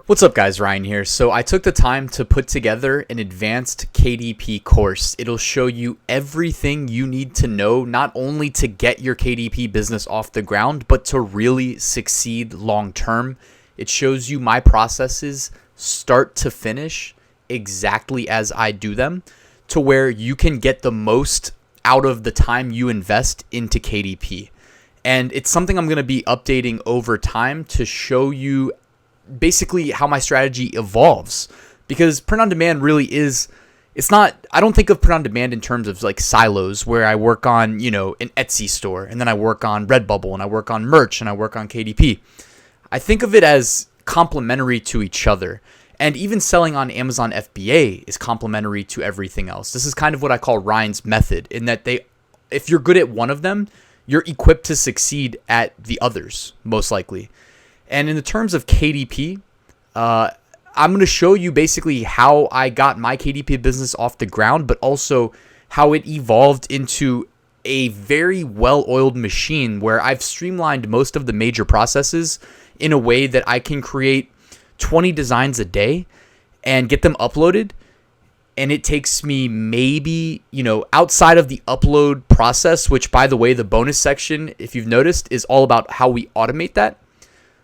What's up guys, Ryan here. So I took the time to put together an advanced KDP course. It'll show you everything you need to know, not only to get your KDP business off the ground, but to really succeed long term. It shows you my processes start to finish exactly as I do them, to where you can get the most out of the time you invest into KDP. And it's something I'm going to be updating over time to show you basically how my strategy evolves, because print on demand really is, I don't think of print on demand in terms of like silos where I work on, an Etsy store and then I work on Redbubble and I work on merch and I work on KDP. I think of it as complementary to each other. And even selling on Amazon FBA is complementary to everything else. This is kind of what I call Ryan's method, in that if you're good at one of them, you're equipped to succeed at the others, most likely. And in the terms of KDP, I'm going to show you basically how I got my KDP business off the ground, but also how it evolved into a very well-oiled machine where I've streamlined most of the major processes in a way that I can create 20 designs a day and get them uploaded. And it takes me maybe, outside of the upload process, which, by the way, the bonus section, if you've noticed, is all about how we automate that.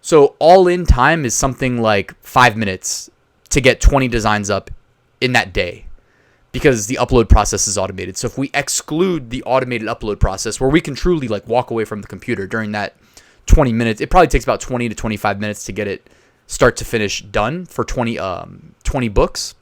So all in time is something like 5 minutes to get 20 designs up in that day, because the upload process is automated. So if we exclude the automated upload process, where we can truly like walk away from the computer during that 20 minutes, it probably takes about 20 to 25 minutes to get it start to finish done for 20 books.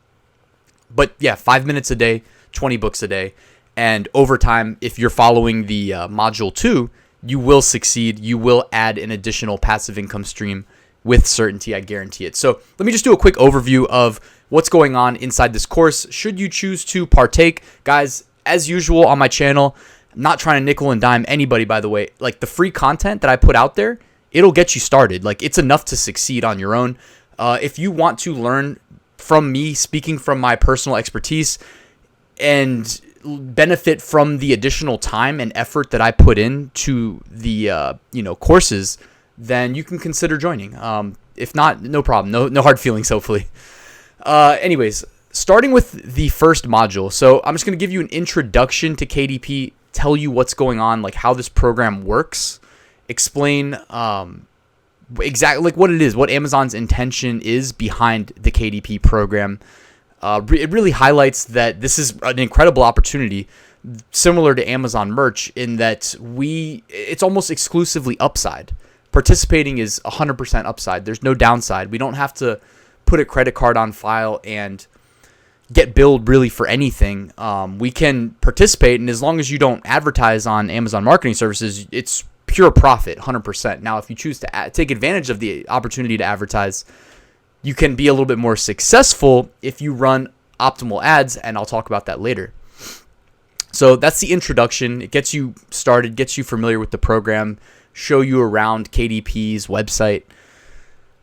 But yeah, 5 minutes a day, 20 books a day. And over time, if you're following the module 2, you will succeed. You will add an additional passive income stream with certainty. I guarantee it. So let me just do a quick overview of what's going on inside this course, should you choose to partake. Guys, as usual on my channel, I'm not trying to nickel and dime anybody, by the way. Like, the free content that I put out there, it'll get you started. Like, it's enough to succeed on your own. If you want to learn from me, speaking from my personal expertise, and benefit from the additional time and effort that I put into the courses, then you can consider joining. If not, no problem. No hard feelings, hopefully. Anyways, starting with the first module. So I'm just going to give you an introduction to KDP, tell you what's going on, like how this program works, explain exactly like what it is, what Amazon's intention is behind the KDP program. It really highlights that this is an incredible opportunity, similar to Amazon merch, in that it's almost exclusively upside. Participating is 100% upside. There's no downside. We don't have to put a credit card on file and get billed really for anything. We can participate, and as long as you don't advertise on Amazon Marketing Services, it's pure profit, 100%. Now, if you choose to take advantage of the opportunity to advertise, you can be a little bit more successful if you run optimal ads, and I'll talk about that later. So that's the introduction. It gets you started, gets you familiar with the program, show you around KDP's website,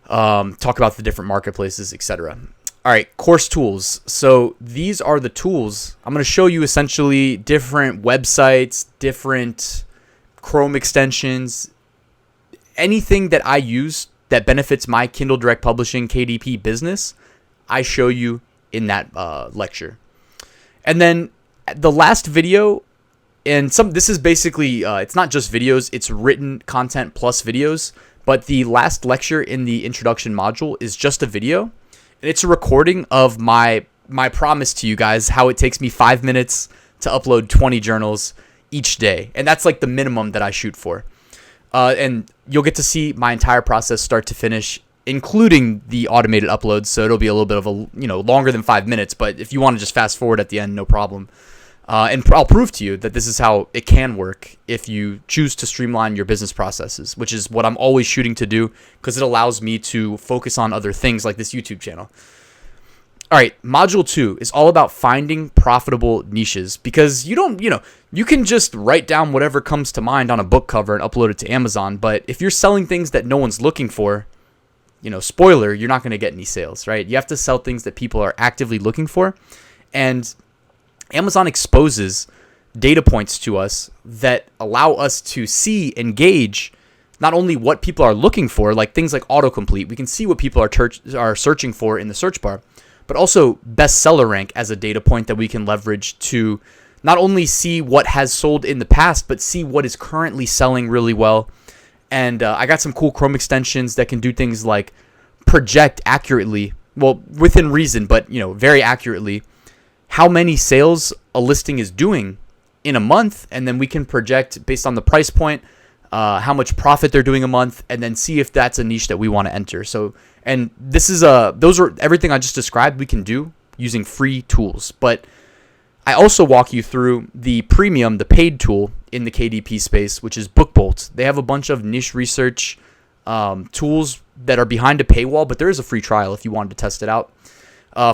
talk about the different marketplaces, etc. All right, course tools. So these are the tools. I'm going to show you essentially different websites, different Chrome extensions, anything that I use that benefits my Kindle Direct Publishing KDP business, I show you in that lecture. And then the last video, and this is basically, it's not just videos, it's written content plus videos, but the last lecture in the introduction module is just a video, and it's a recording of my promise to you guys, how it takes me 5 minutes to upload 20 journals each day. And that's like the minimum that I shoot for. And you'll get to see my entire process start to finish, including the automated uploads. So it'll be a little bit of a, longer than 5 minutes. But if you want to just fast forward at the end, no problem. And I'll prove to you that this is how it can work if you choose to streamline your business processes, which is what I'm always shooting to do, because it allows me to focus on other things like this YouTube channel. All right, module 2 is all about finding profitable niches, because you can just write down whatever comes to mind on a book cover and upload it to Amazon. But if you're selling things that no one's looking for, spoiler, you're not going to get any sales, right? You have to sell things that people are actively looking for. And Amazon exposes data points to us that allow us to see and gauge not only what people are looking for, like things like autocomplete, we can see what people are searching for in the search bar, but also bestseller rank as a data point that we can leverage to not only see what has sold in the past, but see what is currently selling really well. And I got some cool Chrome extensions that can do things like project accurately, well, within reason, but very accurately, how many sales a listing is doing in a month, and then we can project based on the price point how much profit they're doing a month, and then see if that's a niche that we want to enter. So, and this is those are everything I just described we can do using free tools. But I also walk you through the premium, the paid tool in the KDP space, which is BookBolt. They have a bunch of niche research tools that are behind a paywall, but there is a free trial if you wanted to test it out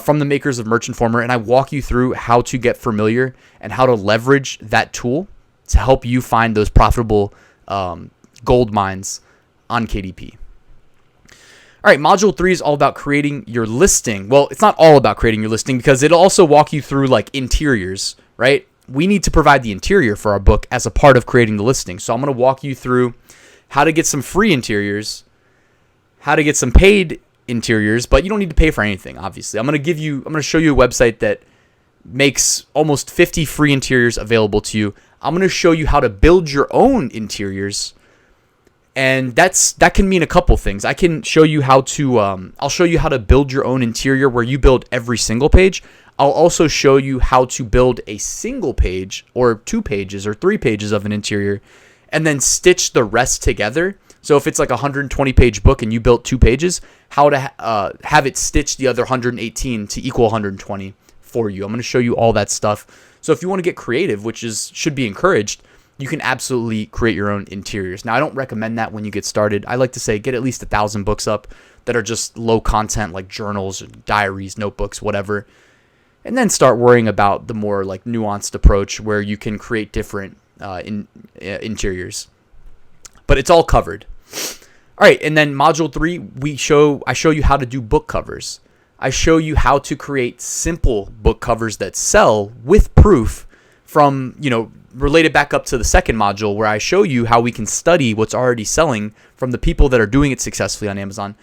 from the makers of Merch Informer. And I walk you through how to get familiar and how to leverage that tool to help you find those profitable gold mines on KDP. All right, module 3 is all about creating your listing. Well, it's not all about creating your listing because it'll also walk you through like interiors, right? We need to provide the interior for our book as a part of creating the listing. So I'm going to walk you through how to get some free interiors, how to get some paid interiors, but you don't need to pay for anything, obviously. I'm going to show you a website that makes almost 50 free interiors available to you. I'm going to show you how to build your own interiors. And that can mean a couple things. I can show you how to, I'll show you how to build your own interior where you build every single page. I'll also show you how to build a single page or 2 pages or 3 pages of an interior and then stitch the rest together. So if it's like a 120 page book and you built 2 pages, how to have it stitch the other 118 to equal 120 for you. I'm going to show you all that stuff. So if you want to get creative, which should be encouraged, you can absolutely create your own interiors. Now, I don't recommend that when you get started. I like to say get at least 1,000 books up that are just low content, like journals, diaries, notebooks, whatever. And then start worrying about the more like nuanced approach where you can create different interiors. But it's all covered. All right, and then module 3, I show you how to do book covers. I show you how to create simple book covers that sell with proof from, related back up to the second module where I show you how we can study what's already selling from the people that are doing it successfully on Amazon.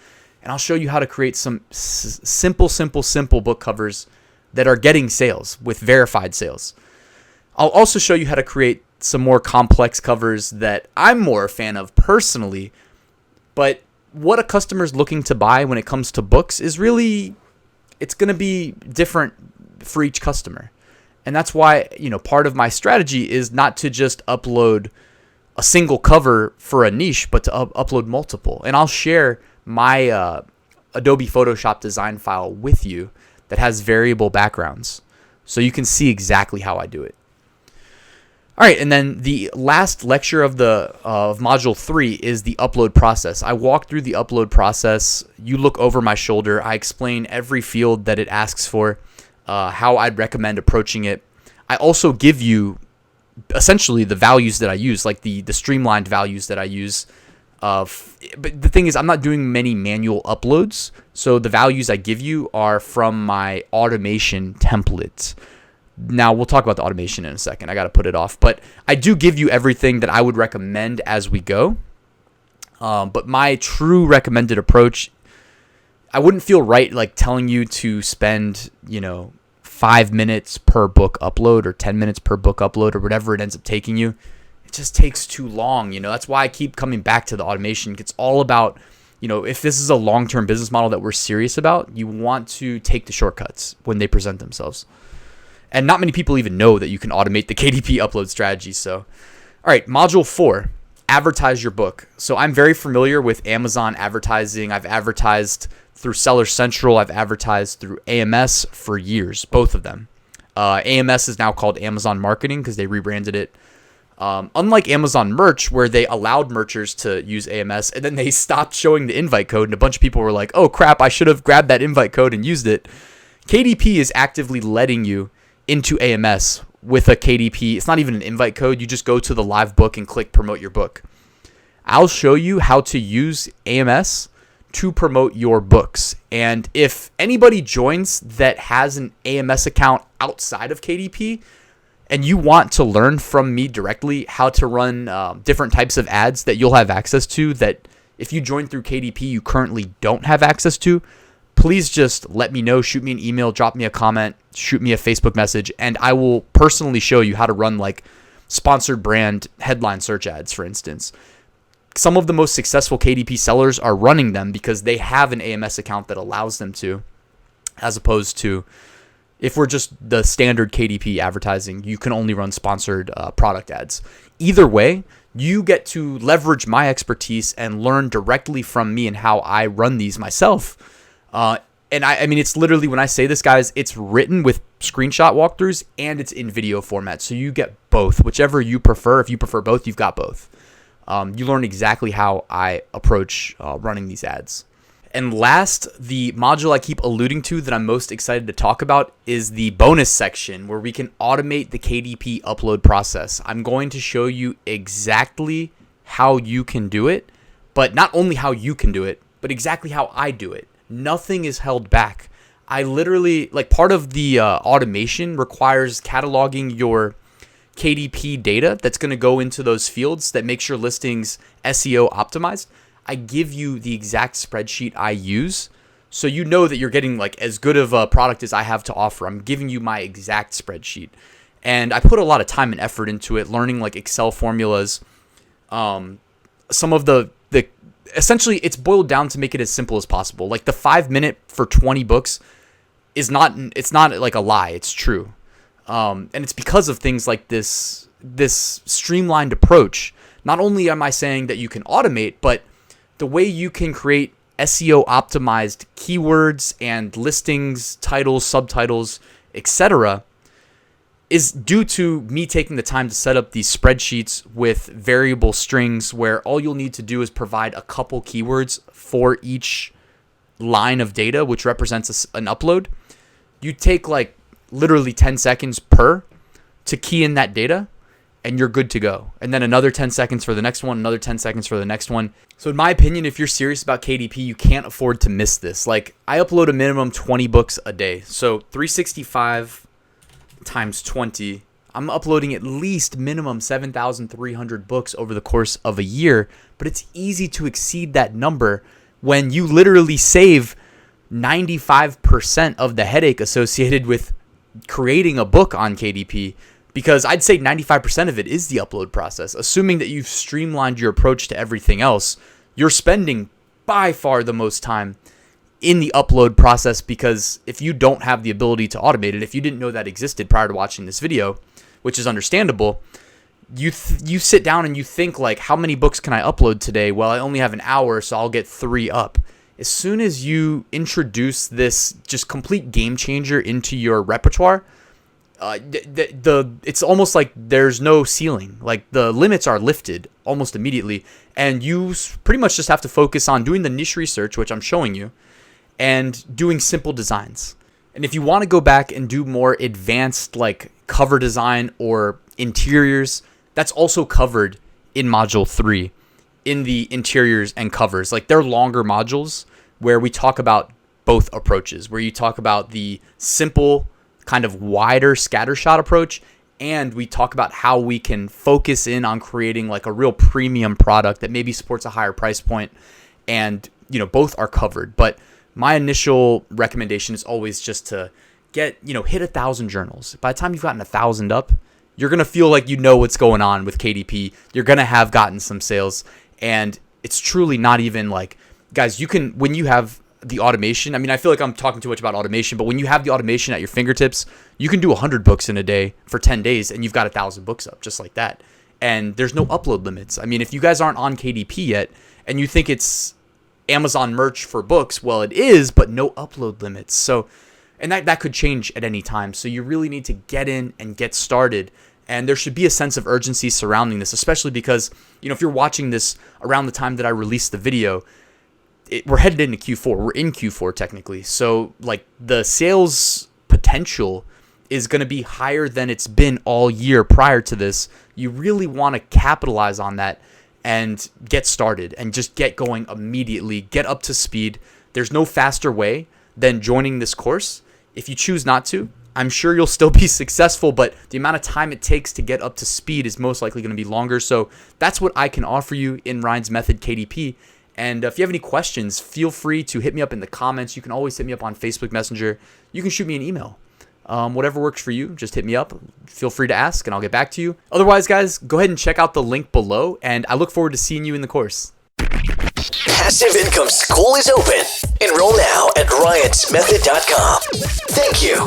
And I'll show you how to create some simple book covers that are getting sales with verified sales. I'll also show you how to create some more complex covers that I'm more a fan of personally. But what a customer's looking to buy when it comes to books is really, it's going to be different for each customer. And that's why, part of my strategy is not to just upload a single cover for a niche, but to upload multiple. And I'll share my Adobe Photoshop design file with you that has variable backgrounds, so you can see exactly how I do it. All right, and then the last lecture of module 3 is the upload process. I walk through the upload process. You look over my shoulder. I explain every field that it asks for. How I'd recommend approaching it. I also give you essentially the values that I use, like the streamlined values that I use. But the thing is, I'm not doing many manual uploads, so the values I give you are from my automation template. Now, we'll talk about the automation in a second. I got to put it off. But I do give you everything that I would recommend as we go. But my true recommended approach, I wouldn't feel right like telling you to spend, 5 minutes per book upload or 10 minutes per book upload or whatever it ends up taking you. It just takes too long. That's why I keep coming back to the automation. It's all about, if this is a long-term business model that we're serious about, you want to take the shortcuts when they present themselves. And not many people even know that you can automate the KDP upload strategy. So, all right, module 4, advertise your book. So I'm very familiar with Amazon advertising. I've advertised through Seller Central. I've advertised through AMS for years, both of them. AMS is now called Amazon Marketing because they rebranded it. Unlike Amazon Merch, where they allowed merchers to use AMS and then they stopped showing the invite code and a bunch of people were like, oh crap, I should have grabbed that invite code and used it. KDP is actively letting you into AMS with a KDP. It's not even an invite code. You just go to the live book and click promote your book. I'll show you how to use AMS to promote your books. And if anybody joins that has an AMS account outside of KDP, and you want to learn from me directly how to run different types of ads that you'll have access to that if you join through KDP you currently don't have access to, please just let me know. Shoot me an email, drop me a comment, shoot me a Facebook message, and I will personally show you how to run like sponsored brand headline search ads, for instance. Some of the most successful KDP sellers are running them because they have an AMS account that allows them to, as opposed to if we're just the standard KDP advertising, you can only run sponsored product ads. Either way, you get to leverage my expertise and learn directly from me and how I run these myself. And I mean, it's literally, when I say this, guys, it's written with screenshot walkthroughs and it's in video format. So you get both, whichever you prefer. If you prefer both, you've got both. You learn exactly how I approach running these ads. And last, the module I keep alluding to that I'm most excited to talk about is the bonus section where we can automate the KDP upload process. I'm going to show you exactly how you can do it, but not only how you can do it, but exactly how I do it. Nothing is held back. I literally, like, part of the automation requires cataloging your KDP data that's going to go into those fields that makes your listings SEO optimized. I give you the exact spreadsheet I use, so you know that you're getting like as good of a product as I have to offer. I'm giving you my exact spreadsheet, and I put a lot of time and effort into it, learning like Excel formulas. Some of the essentially it's boiled down to make it as simple as possible. Like the 5 minute for 20 books is not, it's not like a lie. It's true. And it's because of things like this streamlined approach. Not only am I saying that you can automate, but the way you can create SEO optimized keywords and listings, titles, subtitles, etc. is due to me taking the time to set up these spreadsheets with variable strings where all you'll need to do is provide a couple keywords for each line of data, which represents an upload. You take like literally 10 seconds per to key in that data, and you're good to go. And then another 10 seconds for the next one, another 10 seconds for the next one. So in my opinion, if you're serious about KDP, you can't afford to miss this. Like, I upload a minimum 20 books a day. So 365 times 20, I'm uploading at least minimum 7,300 books over the course of a year. But it's easy to exceed that number when you literally save 95% of the headache associated with creating a book on KDP. Because I'd say 95% of it is the upload process. Assuming that you've streamlined your approach to everything else, you're spending by far the most time in the upload process, because if you don't have the ability to automate it, if you didn't know that existed prior to watching this video, which is understandable, you sit down and you think like, how many books can I upload today? Well, I only have an hour, so I'll get 3 up. As soon as you introduce this just complete game changer into your repertoire, it's almost like there's no ceiling. Like the limits are lifted almost immediately, and you pretty much just have to focus on doing the niche research, which I'm showing you, and doing simple designs. And if you want to go back and do more advanced like cover design or interiors, that's also covered in module 3 in the interiors and covers. Like, they're longer modules where we talk about both approaches, where you talk about the simple kind of wider scattershot approach, and we talk about how we can focus in on creating like a real premium product that maybe supports a higher price point. And, you know, both are covered. But my initial recommendation is always just to hit 1,000 journals. By the time you've gotten 1,000 up, you're going to feel like you know what's going on with KDP. You're going to have gotten some sales. And it's truly not even like, guys, you can, when you have the automation, I mean, I feel like I'm talking too much about automation, but when you have the automation at your fingertips, you can do 100 books in a day for 10 days and you've got 1,000 books up just like that. And there's no upload limits. I mean, if you guys aren't on KDP yet and you think it's Amazon merch for books, well, it is, but no upload limits. So, and that could change at any time. So you really need to get in and get started. And there should be a sense of urgency surrounding this, especially because, if you're watching this around the time that I released the video, we're headed into Q4. We're in Q4 technically. So like the sales potential is going to be higher than it's been all year prior to this. You really want to capitalize on that and get started and just get going immediately, get up to speed. There's no faster way than joining this course. If you choose not to, I'm sure you'll still be successful, but the amount of time it takes to get up to speed is most likely going to be longer. So that's what I can offer you in Ryan's method, KDP. And if you have any questions, feel free to hit me up in the comments. You can always hit me up on Facebook Messenger. You can shoot me an email. Whatever works for you, just hit me up. Feel free to ask, and I'll get back to you. Otherwise, guys, go ahead and check out the link below, and I look forward to seeing you in the course. Passive Income School is open. Enroll now at ryansmethod.com. Thank you.